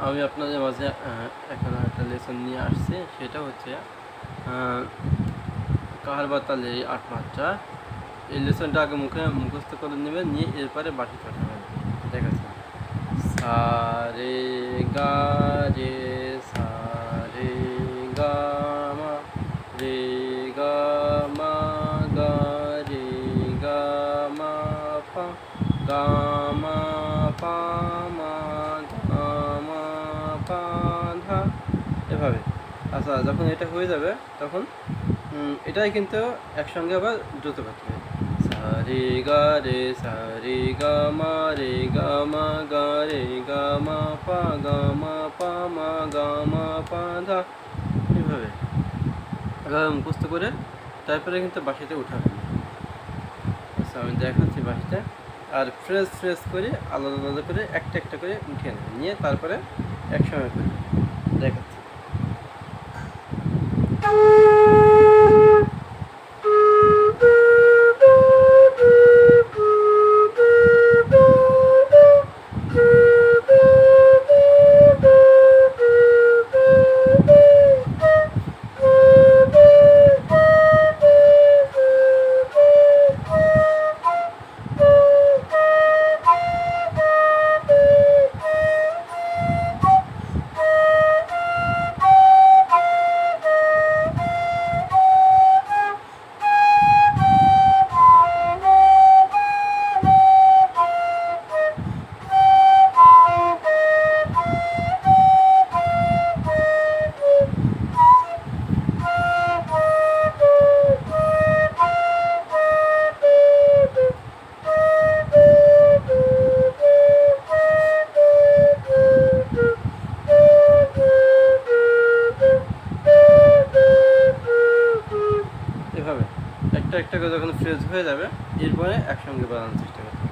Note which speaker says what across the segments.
Speaker 1: আমি আপনাদের মাঝে এখন একটা লেসন নিয়ে আসছি, সেটা হচ্ছে কাহারবা তালে 8 মাত্রা। এই লেসনটা আগে মুখস্থ করে নেবেন, নিয়ে এরপরে বাকি পাঠাবেন। ঠিক আছে? সা রে গা রে সা রে গা মা রে গা মা গা রে গা মা পা গা মা পা মা গা মা পা ধা, এভাবে। আচ্ছা, যখন এটা হয়ে যাবে তখন এটাই কিন্তু একসঙ্গে আবার দ্রুত করতে হবে। সা রে গা রে সা রে গা মা রে গা মা গা রে গা মা পা মা গা মা পা ধা, এভাবে এবার মুখস্থ করে তারপরে কিন্তু বাঁশিতে উঠাবেন। আচ্ছা, আমি দেখাচ্ছি বাঁশিটা। আর ফ্রেশ করে আলাদা আলাদা করে একটা একটা করে উঠিয়ে নেবেন, নিয়ে তারপরে একসঙ্গে করে দেখাচ্ছি। এভাবে একটা একটা করে যখন ফ্রেজ হয়ে যাবে, এরপরে একসঙ্গে বাজানোর চেষ্টা করতে হবে।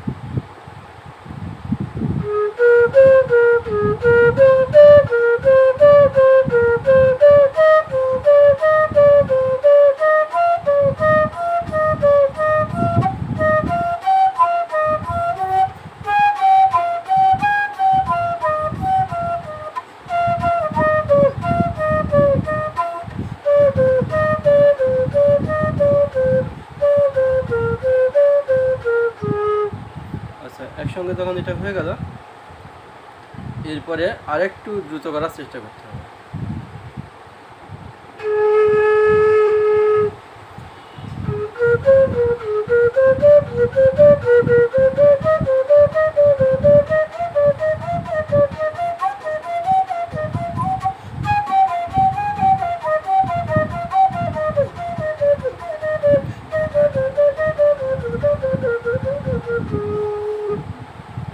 Speaker 1: আচ্ছা, একসঙ্গে যখন এটা হয়ে গেল, এরপরে আরেকটু দ্রুত করার চেষ্টা করতে হবে।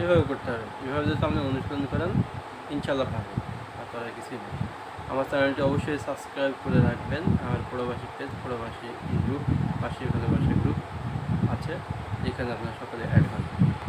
Speaker 1: এভাবে করতে হবে। এভাবে যদি আপনি অনুশীলন করেন, ইনশাল্লাহ পাবেন। আপনারা কিছুই নেই। আমার চ্যানেলটি অবশ্যই সাবস্ক্রাইব করে রাখবেন। আমার প্রবাসী পেজ, প্রবাসী গ্রুপ, পাশে ভালোবাসা গ্রুপ আছে, এখানে আপনারা সকলে অ্যাড হন।